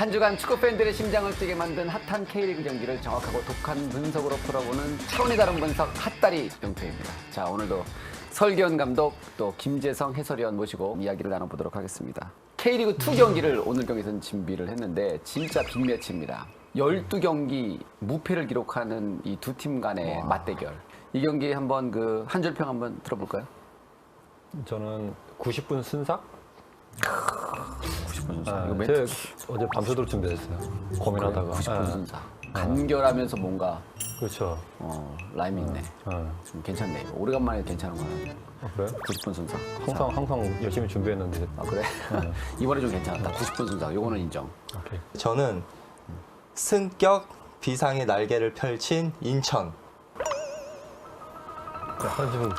한 주간 축구 팬들의 심장을 뛰게 만든 핫한 K리그 경기를 정확하고 독한 분석으로 풀어보는 차원이 다른 분석 핫다리 병태입니다. 자, 오늘도 설기현 감독 또 김재성 해설위원 모시고 이야기를 나눠보도록 하겠습니다. K리그 2 경기를 오늘 경기에서는 준비를 했는데 진짜 빅매치입니다. 12경기 무패를 기록하는 이 두 팀 간의 맞대결. 이 경기 한번 한 줄 평 한번 들어볼까요? 저는 90분 순삭? 90분 순삭. 이거 제가 어제 밤새도록 준비했어요. 고민하다가. 90분 순삭. 간결하면서 뭔가 그렇죠. 라임이 있네. 좀 괜찮네. 이거. 오래간만에 괜찮은 거야. 그래? 90분 순삭. 항상 열심히 준비했는데. 아, 그래? 이번에 좀 괜찮았다. 90분 순삭. 요거는 인정. 오케이. 저는 승격 비상의 날개를 펼친 인천. 좀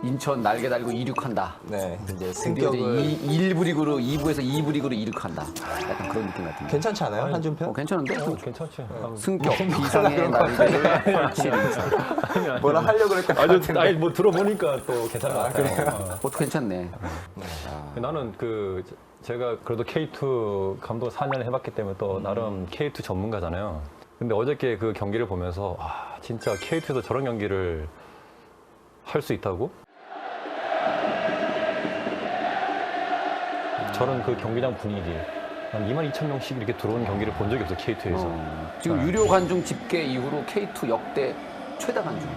인천 날개 달고 이륙한다. 네, 이제 드디어 승격을 1부 리그로 2부에서 2부 리그로 이륙한다. 약간 그런 느낌 같은데. 괜찮지 않아요? 한준평? 괜찮은데? 괜찮지. 승격 비상의 날개를 펼친 인천. 뭐라 하려고 그랬던 것 아주 같은데. 아니 뭐 들어보니까 또 괜찮은 것 같아요. 그것도 괜찮네. 나는 제가 그래도 K2 감독 4년 해봤기 때문에 또 나름 K2 전문가잖아요. 근데 어저께 그 경기를 보면서 진짜 K2에서 저런 경기를 할 수 있다고? 저런 그 경기장 분위기 한 22,000명씩 이렇게 들어오는 경기를 본 적이 없어 K2에서. 지금 유료 관중 집계 이후로 K2 역대 최다 관중.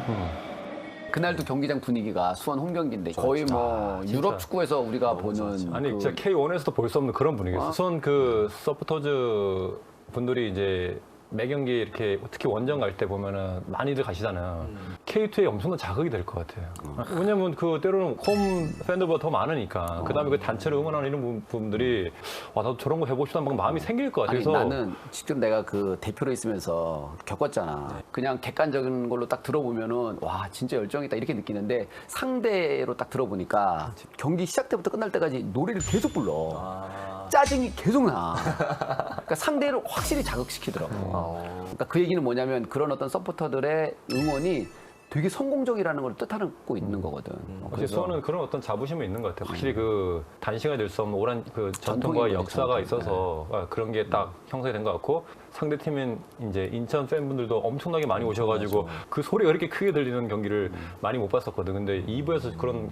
그날도 경기장 분위기가 수원 홈 경기인데 거의 뭐 진짜. 유럽 축구에서 우리가 보는 아니 진짜 K1에서도 볼 수 없는 그런 분위기였어. 수원 그 서포터즈 분들이 이제 매 경기 이렇게 특히 원정 갈 때 보면은 많이들 가시잖아요. K2에 엄청난 자극이 될 것 같아요. 왜냐면 때로는 홈 팬들보다 더 많으니까. 그다음에 그 단체로 응원하는 이런 분들이 나도 저런 거 해보고 싶다는 마음이 생길 것 같아요. 아니, 나는 직접 내가 그 대표로 있으면서 겪었잖아. 그냥 객관적인 걸로 딱 들어보면은 와 진짜 열정 있다 이렇게 느끼는데 상대로 딱 들어보니까 경기 시작 때부터 끝날 때까지 노래를 계속 불러. 짜증이 계속 나. 그러니까 상대를 확실히 자극시키더라고. 그러니까 그 얘기는 뭐냐면 그런 어떤 서포터들의 응원이 되게 성공적이라는 걸 뜻하고 있는 거거든. 확실히 수원은 그런 어떤 자부심이 있는 것 같아요. 확실히 그 단시간에 될 수 없는 오랜 그 전통과 전통이 역사가 전통. 있어서 그런 게 딱 형성이 된 것 같고 상대 팀인 이제 인천 팬분들도 엄청나게 많이 오셔가지고 그 소리가 이렇게 크게 들리는 경기를 많이 못 봤었거든. 근데 2부에서 그런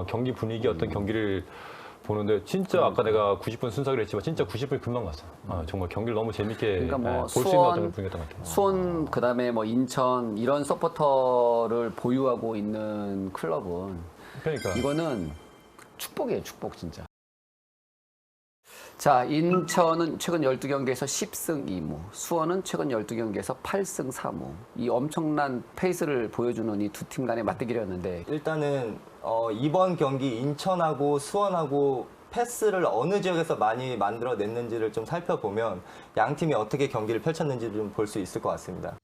경기 분위기 어떤 경기를 보는데 진짜 아까 내가 90분 순삭을 했지만 진짜 90분이 금방 갔어. 정말 경기를 너무 재밌게 그러니까 뭐 볼 수 있는 어떤 분위기였던 것 같아요. 수원 그다음에 뭐 인천 이런 서포터를 보유하고 있는 클럽은 그러니까 이거는 축복이에요, 축복 진짜. 자, 인천은 최근 12경기에서 10승 2무, 수원은 최근 12경기에서 8승 4무. 이 엄청난 페이스를 보여주는 이 두 팀 간의 맞대결이었는데 일단은 이번 경기 인천하고 수원하고 패스를 어느 지역에서 많이 만들어냈는지를 좀 살펴보면 양 팀이 어떻게 경기를 펼쳤는지를 좀 볼 수 있을 것 같습니다.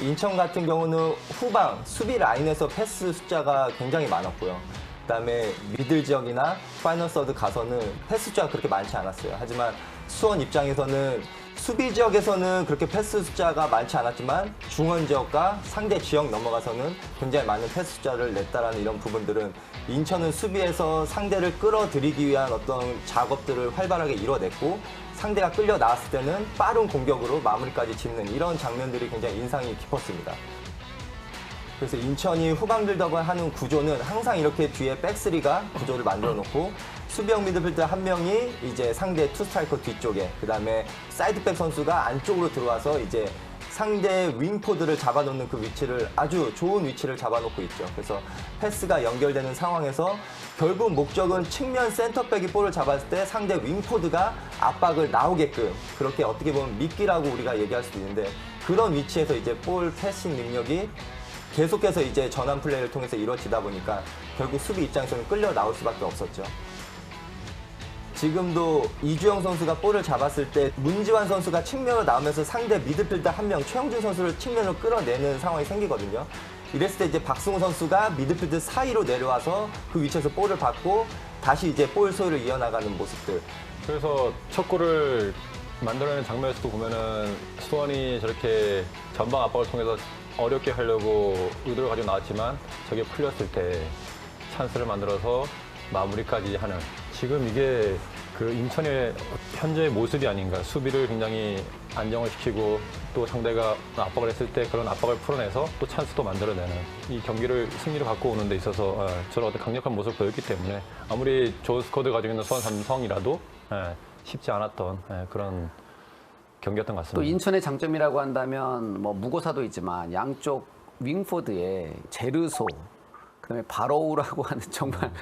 인천 같은 경우는 후방, 수비 라인에서 패스 숫자가 굉장히 많았고요. 그다음에 미들 지역이나 파이널 서드 가서는 패스 숫자가 그렇게 많지 않았어요. 하지만 수원 입장에서는 수비 지역에서는 그렇게 패스 숫자가 많지 않았지만 중원 지역과 상대 지역 넘어가서는 굉장히 많은 패스 숫자를 냈다라는 이런 부분들은 인천은 수비에서 상대를 끌어들이기 위한 어떤 작업들을 활발하게 이뤄냈고 상대가 끌려 나왔을 때는 빠른 공격으로 마무리까지 짓는 이런 장면들이 굉장히 인상이 깊었습니다. 그래서 인천이 후방 빌드업을 하는 구조는 항상 이렇게 뒤에 백스리가 구조를 만들어 놓고 수비형 미드필더 한 명이 이제 상대 투 스트라이커 뒤쪽에 그다음에 사이드백 선수가 안쪽으로 들어와서 이제 상대 윙포드를 잡아놓는 그 위치를 아주 좋은 위치를 잡아놓고 있죠. 그래서 패스가 연결되는 상황에서 결국 목적은 측면 센터백이 볼을 잡았을 때 상대 윙포드가 압박을 나오게끔 그렇게 어떻게 보면 미끼라고 우리가 얘기할 수도 있는데 그런 위치에서 이제 볼 패싱 능력이 계속해서 이제 전환 플레이를 통해서 이루어지다 보니까 결국 수비 입장에서는 끌려 나올 수밖에 없었죠. 지금도 이주영 선수가 볼을 잡았을 때 문지환 선수가 측면으로 나오면서 상대 미드필더 한 명 최영준 선수를 측면으로 끌어내는 상황이 생기거든요. 이랬을 때 이제 박승호 선수가 미드필드 사이로 내려와서 그 위치에서 볼을 받고 다시 이제 볼 소유를 이어나가는 모습들. 그래서 첫 골을 만들어내는 장면에서도 보면은 수원이 저렇게 전방 압박을 통해서 어렵게 하려고 의도를 가지고 나왔지만 저게 풀렸을 때 찬스를 만들어서 마무리까지 하는 지금 이게 그 인천의 현재의 모습이 아닌가. 수비를 굉장히 안정을 시키고 또 상대가 압박을 했을 때 그런 압박을 풀어내서 또 찬스도 만들어내는 이 경기를 승리를 갖고 오는 데 있어서 저런 어떤 강력한 모습을 보였기 때문에 아무리 좋은 스쿼드 가지고 있는 수원 삼성이라도 쉽지 않았던 그런 경기였던 것 또 같습니다. 인천의 장점이라고 한다면 뭐 무고사도 있지만 양쪽 윙포드에 제르소, 그다음에 바로우라고 하는 정말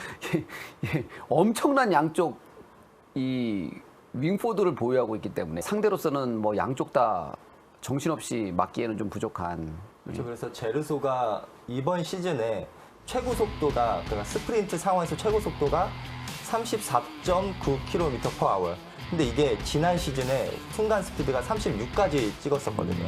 엄청난 양쪽 이 윙포드를 보유하고 있기 때문에 상대로서는 뭐 양쪽 다 정신없이 막기에는 좀 부족한. 그렇죠. 그래서 제르소가 이번 시즌에 최고 속도가, 그러니까 스프린트 상황에서 최고 속도가 34.9km/h. 근데 이게 지난 시즌에 순간 스피드가 36까지 찍었었거든요.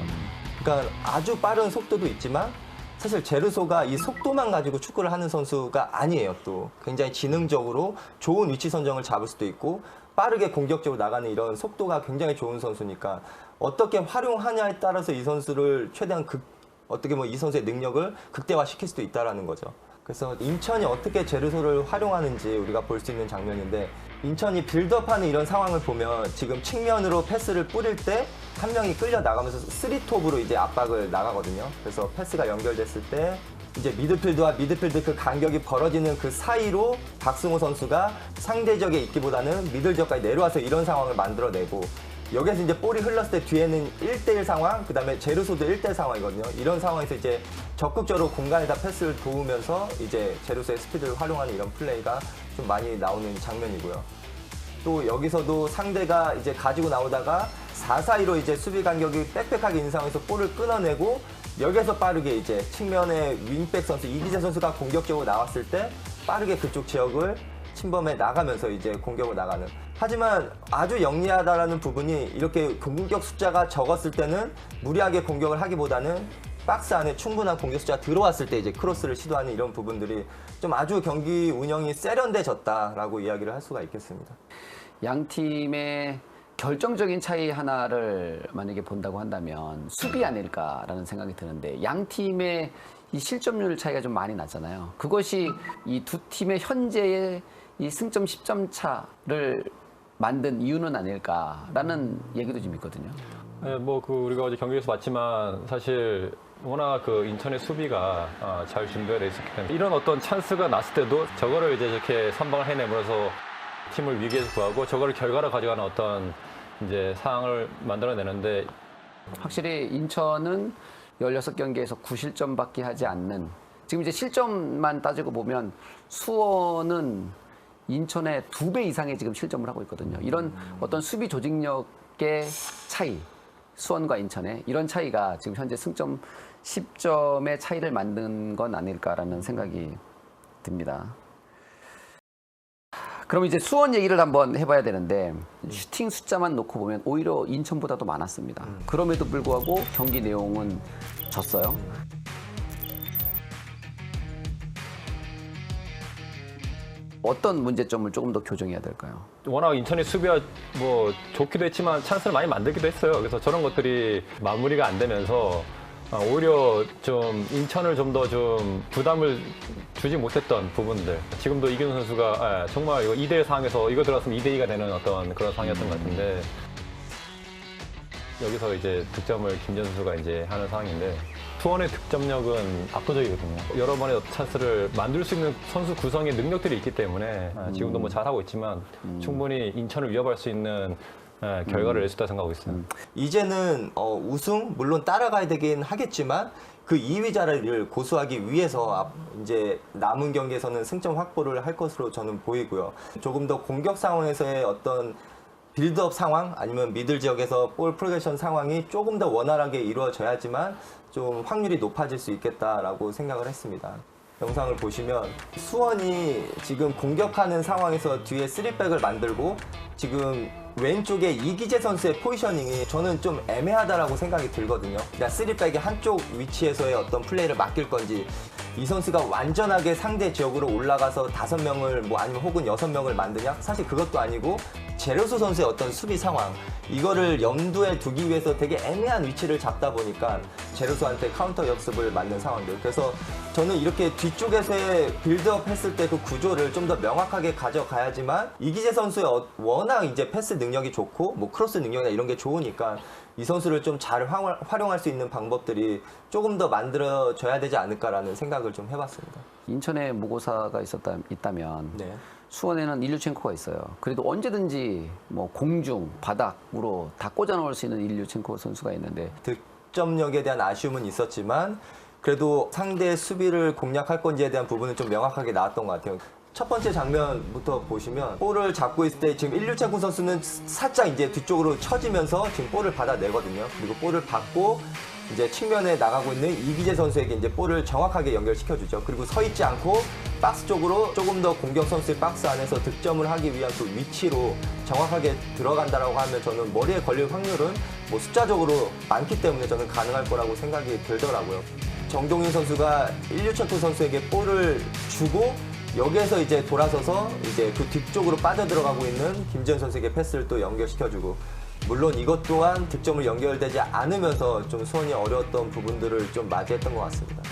그러니까 아주 빠른 속도도 있지만 사실 제르소가 이 속도만 가지고 축구를 하는 선수가 아니에요. 또 굉장히 지능적으로 좋은 위치 선정을 잡을 수도 있고 빠르게 공격적으로 나가는 이런 속도가 굉장히 좋은 선수니까 어떻게 활용하냐에 따라서 이 선수를 최대한 어떻게 이 선수의 능력을 극대화시킬 수도 있다라는 거죠. 그래서 인천이 어떻게 제르소를 활용하는지 우리가 볼 수 있는 장면인데, 인천이 빌드업하는 이런 상황을 보면 지금 측면으로 패스를 뿌릴 때 한 명이 끌려 나가면서 3톱으로 이제 압박을 나가거든요. 그래서 패스가 연결됐을 때 이제 미드필드와 미드필드 그 간격이 벌어지는 그 사이로 박승호 선수가 상대적에 있기보다는 미들 지역까지 내려와서 이런 상황을 만들어내고, 여기에서 이제 볼이 흘렀을 때 뒤에는 1대1 상황, 그 다음에 제르소도 1대1 상황이거든요. 이런 상황에서 이제 적극적으로 공간에다 패스를 도우면서 이제 제르소의 스피드를 활용하는 이런 플레이가 좀 많이 나오는 장면이고요. 또 여기서도 상대가 이제 가지고 나오다가 4-4-2로 이제 수비 간격이 빽빽하게 있는 상황에서 볼을 끊어내고 여기에서 빠르게 이제 측면의 윙백 선수 이기재 선수가 공격적으로 나왔을 때 빠르게 그쪽 지역을 침범해 나가면서 이제 공격으로 나가는. 하지만 아주 영리하다라는 부분이 이렇게 공격 숫자가 적었을 때는 무리하게 공격을 하기보다는 박스 안에 충분한 공격 숫자가 들어왔을 때 이제 크로스를 시도하는 이런 부분들이 좀 아주 경기 운영이 세련돼졌다라고 이야기를 할 수가 있겠습니다. 양 팀의 결정적인 차이 하나를 만약에 본다고 한다면 수비 아닐까라는 생각이 드는데, 양 팀의 이 실점률 차이가 좀 많이 났잖아요. 그것이 이 두 팀의 현재의 이 승점 10점 차를 만든 이유는 아닐까라는 얘기도 좀 있거든요. 네, 우리가 어제 경기에서 봤지만 사실 워낙 그 인천의 수비가 잘 준비가 돼 있었기 때문에 이런 어떤 찬스가 났을 때도 저거를 이제 이렇게 선방을 해내면서 팀을 위기에서 구하고 저거를 결과로 가져가는 어떤 이제 상황을 만들어내는데, 확실히 인천은 16경기에서 9실점밖에 하지 않는, 지금 이제 실점만 따지고 보면 수원은 인천의 2배 이상의 지금 실점을 하고 있거든요. 이런 어떤 수비 조직력의 차이, 수원과 인천의 이런 차이가 지금 현재 승점 10점의 차이를 만든 건 아닐까라는 생각이 듭니다. 그럼 이제 수원 얘기를 한번 해봐야 되는데, 슈팅 숫자만 놓고 보면 오히려 인천보다도 많았습니다. 그럼에도 불구하고 경기 내용은 졌어요. 어떤 문제점을 조금 더 교정해야 될까요? 워낙 인천의 수비가 좋기도 했지만 찬스를 많이 만들기도 했어요. 그래서 저런 것들이 마무리가 안 되면서 오히려 좀 인천을 좀 더 좀 부담을 주지 못했던 부분들. 지금도 이균호 선수가 정말 이거 2대1 상황에서 이거 들어갔으면 2대2가 되는 어떤 그런 상황이었던 것 같은데, 여기서 이제 득점을 김재현 선수가 이제 하는 상황인데, 수원의 득점력은 압도적이거든요. 여러 번의 찬스를 만들 수 있는 선수 구성의 능력들이 있기 때문에 지금도 잘하고 있지만 충분히 인천을 위협할 수 있는 결과를 낼 수 있다고 생각하고 있어요. 이제는 우승 물론 따라가야 되긴 하겠지만 그 2위 자리를 고수하기 위해서 이제 남은 경기에서는 승점 확보를 할 것으로 저는 보이고요. 조금 더 공격 상황에서의 어떤 빌드업 상황 아니면 미들 지역에서 볼 프로게션 상황이 조금 더 원활하게 이루어져야지만 좀 확률이 높아질 수 있겠다라고 생각을 했습니다. 영상을 보시면 수원이 지금 공격하는 상황에서 뒤에 3백을 만들고 지금 왼쪽에 이기재 선수의 포지셔닝이 저는 좀 애매하다라고 생각이 들거든요. 그러니까 3백의 한쪽 위치에서의 어떤 플레이를 맡길 건지, 이 선수가 완전하게 상대 지역으로 올라가서 5명을 아니면 혹은 6명을 만드냐? 사실 그것도 아니고 제르소 선수의 어떤 수비 상황, 이거를 염두에 두기 위해서 되게 애매한 위치를 잡다 보니까 제르소한테 카운터 역습을 맞는 상황들. 그래서 저는 이렇게 뒤쪽에서의 빌드업 했을 때 그 구조를 좀 더 명확하게 가져가야지만 이기재 선수의 워낙 이제 패스 능력이 좋고 뭐 크로스 능력이나 이런 게 좋으니까 이 선수를 좀 잘 활용할 수 있는 방법들이 조금 더 만들어져야 되지 않을까라는 생각을 좀 해봤습니다. 인천에 무고사가 있다면 네. 수원에는 일류첸코가 있어요. 그래도 언제든지 뭐 공중, 바닥으로 다 꽂아 넣을 수 있는 일류첸코 선수가 있는데 득점력에 대한 아쉬움은 있었지만 그래도 상대의 수비를 공략할 건지에 대한 부분은 좀 명확하게 나왔던 것 같아요. 첫 번째 장면부터 보시면 볼을 잡고 있을 때 지금 일류첸코 선수는 살짝 이제 뒤쪽으로 쳐지면서 지금 볼을 받아내거든요. 그리고 볼을 받고 이제 측면에 나가고 있는 이기재 선수에게 이제 볼을 정확하게 연결시켜주죠. 그리고 서 있지 않고 박스 쪽으로 조금 더 공격 선수의 박스 안에서 득점을 하기 위한 그 위치로 정확하게 들어간다라고 하면 저는 머리에 걸릴 확률은 뭐 숫자적으로 많기 때문에 저는 가능할 거라고 생각이 들더라고요. 정동인 선수가 일류첸코 선수에게 볼을 주고 여기에서 이제 돌아서서 이제 그 뒤쪽으로 빠져들어가고 있는 김지현 선수에게 패스를 또 연결시켜주고 물론 이것 또한 득점을 연결되지 않으면서 좀 수원이 어려웠던 부분들을 좀 맞이했던 것 같습니다.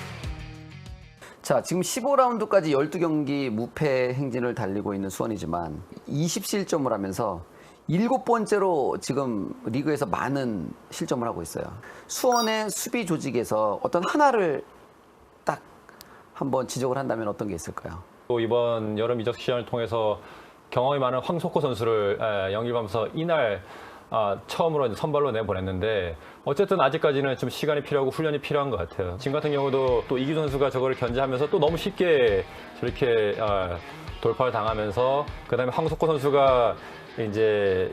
자, 지금 15라운드까지 12경기 무패 행진을 달리고 있는 수원이지만 20실점을 하면서 7번째로 지금 리그에서 많은 실점을 하고 있어요. 수원의 수비 조직에서 어떤 하나를 딱 한번 지적을 한다면 어떤 게 있을까요? 또 이번 여름 이적 시장을 통해서 경험이 많은 황석호 선수를 영입하면서 이날 처음으로 이제 선발로 내보냈는데 어쨌든 아직까지는 좀 시간이 필요하고 훈련이 필요한 것 같아요. 지금 같은 경우도 또 이기 선수가 저거를 견제하면서 또 너무 쉽게 저렇게 돌파를 당하면서 그다음에 황석호 선수가 이제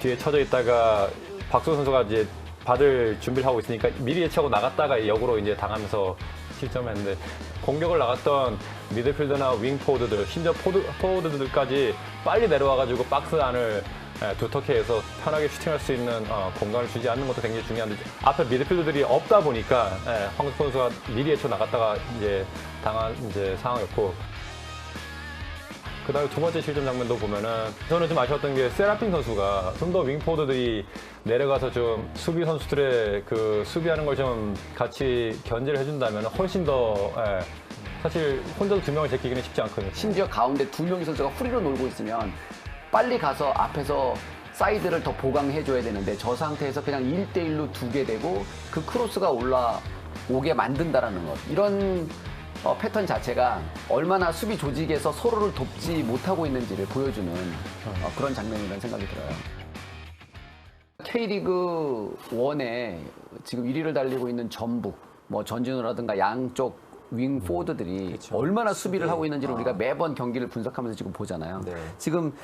뒤에 쳐져 있다가 박수 선수가 이제 받을 준비를 하고 있으니까 미리 예측하고 나갔다가 역으로 이제 당하면서 실점을 했는데 공격을 나갔던 미드필더나 윙포워드들 심지어 포워드들까지 빨리 내려와가지고 박스 안을 두텁게 해서 편하게 슈팅할 수 있는 공간을 주지 않는 것도 굉장히 중요한데 앞에 미드필더들이 없다 보니까 황석호 선수가 미리 예측 나갔다가 이제 당한 이제 상황이었고 그다음에 두 번째 실점 장면도 보면은 저는 좀 아쉬웠던 게 세라핀 선수가 좀 더 윙포워드들이 내려가서 좀 수비 선수들의 그 수비하는 걸 좀 같이 견제를 해준다면 훨씬 더 사실 혼자서 두 명을 제끼기는 쉽지 않거든요. 심지어 가운데 두 명의 선수가 후리로 놀고 있으면 빨리 가서 앞에서 사이드를 더 보강해줘야 되는데 저 상태에서 그냥 1대1로 두게 되고 그 크로스가 올라오게 만든다라는 것. 이런 패턴 자체가 얼마나 수비 조직에서 서로를 돕지 못하고 있는지를 보여주는 그런 장면이라는 생각이 들어요. K리그 1에 지금 1위를 달리고 있는 전북, 뭐 전진우라든가 양쪽 윙 포워드들이 그렇죠. 얼마나 수비를 하고 있는지를 우리가 매번 경기를 분석하면서 지금 보잖아요. 네. 지금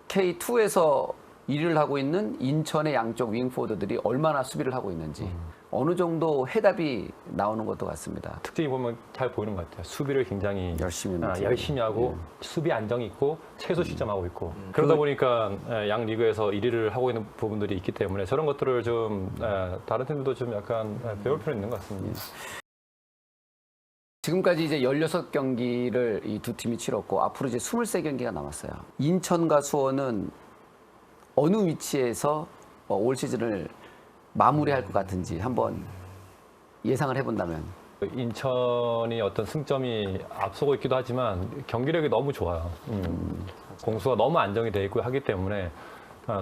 K2에서 1위를 하고 있는 인천의 양쪽 윙 포워드들이 얼마나 수비를 하고 있는지 어느 정도 해답이 나오는 것도 같습니다. 특징이 보면 잘 보이는 것 같아요. 수비를 굉장히 열심히 하고 수비 안정이 있고 최소 실점하고 있고 그러다 보니까 양 리그에서 1위를 하고 있는 부분들이 있기 때문에 저런 것들을 좀 다른 팀들도 좀 약간 배울 필요 있는 것 같습니다. 지금까지 이제 16경기를 이 두 팀이 치렀고 앞으로 이제 23경기가 남았어요. 인천과 수원은 어느 위치에서 올 시즌을 마무리할 것 같은지 한번 예상을 해본다면. 인천이 어떤 승점이 앞서고 있기도 하지만 경기력이 너무 좋아요. 공수가 너무 안정이 돼 있고 하기 때문에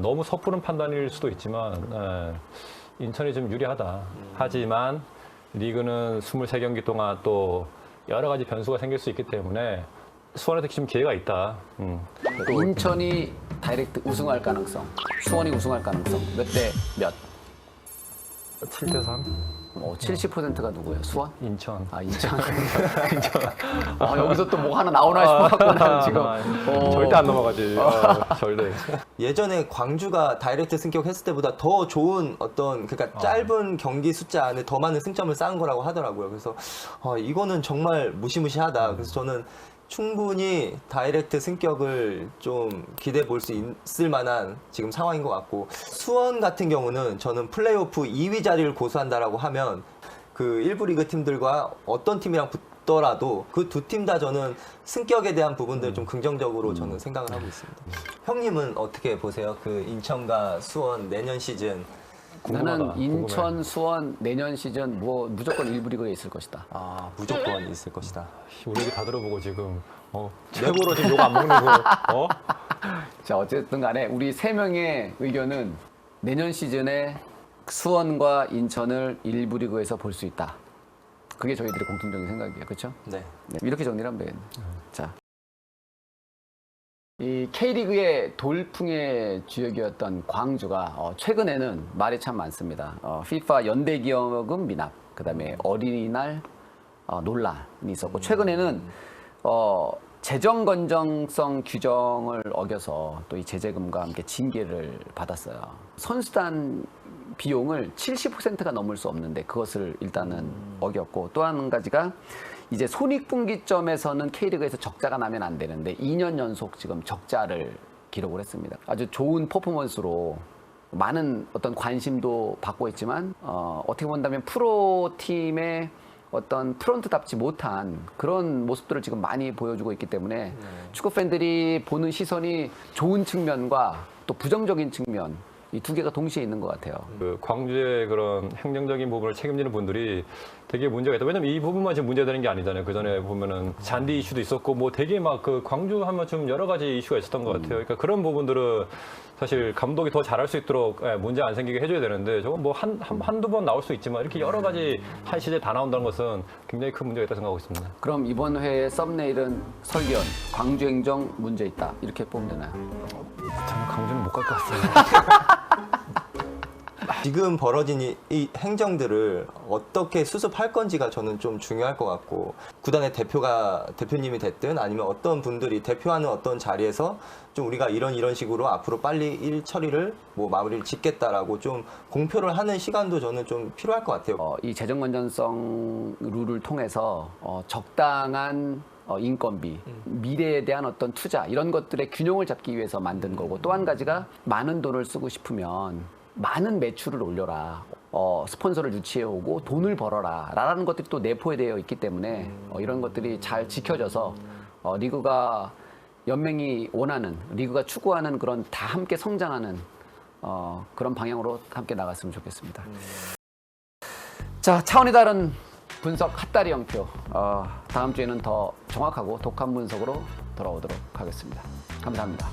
너무 섣부른 판단일 수도 있지만 인천이 좀 유리하다. 하지만 리그는 23경기 동안 또 여러 가지 변수가 생길 수 있기 때문에 수원한테 지금 기회가 있다. 또 인천이 다이렉트 우승할 가능성, 수원이 우승할 가능성 몇 대 몇? 7대 3? 70%가 누구예요? 수원? 인천. 아, 인천. 여기서 또 뭐 하나 나오나 싶어갖고 나는 지금. 절대 안 넘어가지. 절대. 예전에 광주가 다이렉트 승격했을 때보다 더 좋은 어떤 그러니까 짧은 경기 숫자 안에 더 많은 승점을 쌓은 거라고 하더라고요. 그래서 이거는 정말 무시무시하다. 그래서 저는 충분히 다이렉트 승격을 좀 기대해 볼 수 있을 만한 지금 상황인 것 같고 수원 같은 경우는 저는 플레이오프 2위 자리를 고수한다라고 하면 그 일부 리그 팀들과 어떤 팀이랑 붙더라도 그 두 팀 다 저는 승격에 대한 부분들 좀 긍정적으로 저는 생각을 하고 있습니다. 형님은 어떻게 보세요? 그 인천과 수원 내년 시즌 궁금하다. 나는 인천, 궁금해. 수원 내년 시즌 무조건 1부 리그에 있을 것이다. 아, 무조건 있을 것이다. 우리 얘기 다 들어보고 지금 최고로 지금 욕 안 먹는 거. 자, 어쨌든 간에 우리 세 명의 의견은 내년 시즌에 수원과 인천을 1부 리그에서 볼 수 있다. 그게 저희들의 공통적인 생각이에요. 그렇죠? 네. 네, 이렇게 정리를 하면 되겠네. 자. 이 K리그의 돌풍의 주역이었던 광주가 최근에는 말이 참 많습니다. FIFA 연대기여금 미납, 그다음에 어린이날 논란이 있었고 최근에는 재정 건전성 규정을 어겨서 또 이 제재금과 함께 징계를 받았어요. 선수단 비용을 70%가 넘을 수 없는데 그것을 일단은 어겼고 또 한 가지가 이제 손익분기점에서는 K리그에서 적자가 나면 안 되는데 2년 연속 지금 적자를 기록을 했습니다. 아주 좋은 퍼포먼스로 많은 어떤 관심도 받고 있지만 어떻게 본다면 프로팀의 어떤 프런트답지 못한 그런 모습들을 지금 많이 보여주고 있기 때문에 축구 팬들이 보는 시선이 좋은 측면과 또 부정적인 측면 이 두 개가 동시에 있는 것 같아요. 그 광주의 그런 행정적인 부분을 책임지는 분들이 되게 문제가 있다. 왜냐면 이 부분만 지금 문제되는 게 아니잖아요. 그 전에 보면은 잔디 이슈도 있었고 뭐 되게 막 그 광주 하면 좀 여러 가지 이슈가 있었던 것 같아요. 그러니까 그런 부분들은 사실 감독이 더 잘할 수 있도록 문제 안 생기게 해줘야 되는데 저건 뭐 한두 번 나올 수 있지만 이렇게 여러 가지 한 시즌에 다 나온다는 것은 굉장히 큰 문제가 있다고 생각하고 있습니다. 그럼 이번 회의 썸네일은 설기현 광주 행정 문제 있다 이렇게 보면 되나요? 저는 광주는 못 갈 것 같습니다. 지금 벌어진 이 행정들을 어떻게 수습할 건지가 저는 좀 중요할 것 같고 구단의 대표님이 됐든 아니면 어떤 분들이 대표하는 어떤 자리에서 좀 우리가 이런 식으로 앞으로 빨리 일 처리를 뭐 마무리를 짓겠다라고 좀 공표를 하는 시간도 저는 좀 필요할 것 같아요. 이 재정 건전성 룰을 통해서 적당한 인건비, 미래에 대한 어떤 투자 이런 것들의 균형을 잡기 위해서 만든 거고 또 한 가지가 많은 돈을 쓰고 싶으면 많은 매출을 올려라. 스폰서를 유치해오고 돈을 벌어라. 라는 것들이 또 내포되어 있기 때문에 이런 것들이 잘 지켜져서 리그가 연맹이 원하는, 리그가 추구하는 그런 다 함께 성장하는 그런 방향으로 함께 나갔으면 좋겠습니다. 자, 차원이 다른 분석 핫다리 영표. 다음 주에는 더 정확하고 독한 분석으로 돌아오도록 하겠습니다. 감사합니다.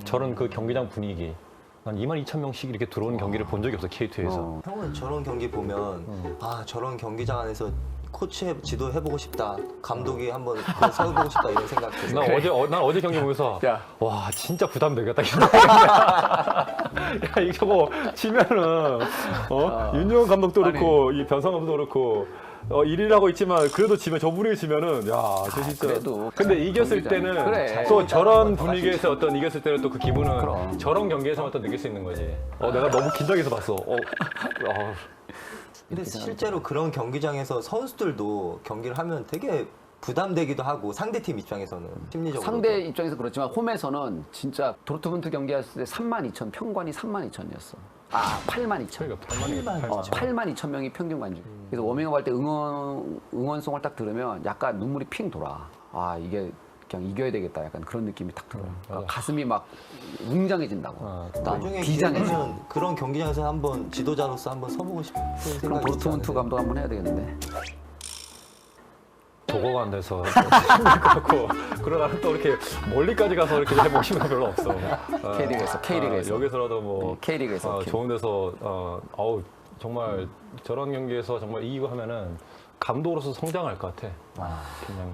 저런 그 경기장 분위기 한 22,000명씩 이렇게 들어오는 경기를 본 적이 없어 K2에서. 형은 저런 경기 보면 아 저런 경기장 안에서 코치 지도해보고 싶다. 감독이 한번 서보고 싶다 이런 생각 들어요. 난 어제 경기 보면서 야. 와 진짜 부담되겠다. 야 이거 저거 지면은 윤영원 감독도 그렇고 이 변성 감독도 그렇고 1위라고 있지만 그래도 지면 저 분위기 지면은 저 진짜. 그래도 근데 이겼을 경기장. 때는 그래. 또 저런 분위기에서 어떤 이겼을 때는 또 그 기분은 그럼. 저런 경기에서만 또 느낄 수 있는 거지. 내가 너무 긴장해서 봤어. 근데 실제로 그런 경기장에서 선수들도 경기를 하면 되게 부담되기도 하고 상대팀 입장에서는 심리적으로 상대 입장에서 그렇지만 홈에서는 진짜 도르트문트 경기했을 때 32,000 평관이 32,000이었어. 82,000. 그러니까 82,000명이 평균 관중. 그래서 워밍업 할 때 응원송을 딱 들으면 약간 눈물이 핑 돌아. 이게 그냥 이겨야 되겠다. 약간 그런 느낌이 딱 들어요. 그러니까 가슴이 막 웅장해진다고. 나중에 비장해져. 기회되면 그런 경기장에서 한번 지도자로서 한번 서보고 싶은 그럼 생각이 있지 도르트문트 않으세요? 감독 한번 해야 되겠는데. 도거가 안 돼서 힘들 것 같고 그러다가 또 이렇게 멀리까지 가서 이렇게 해보고 싶은 건 별로 없어. K리그에서. 여기서라도 뭐 K리그에서. 좋은 데서 정말 저런 경기에서 정말 이기고 하면은 감독으로서 성장할 것 같아. 굉장히.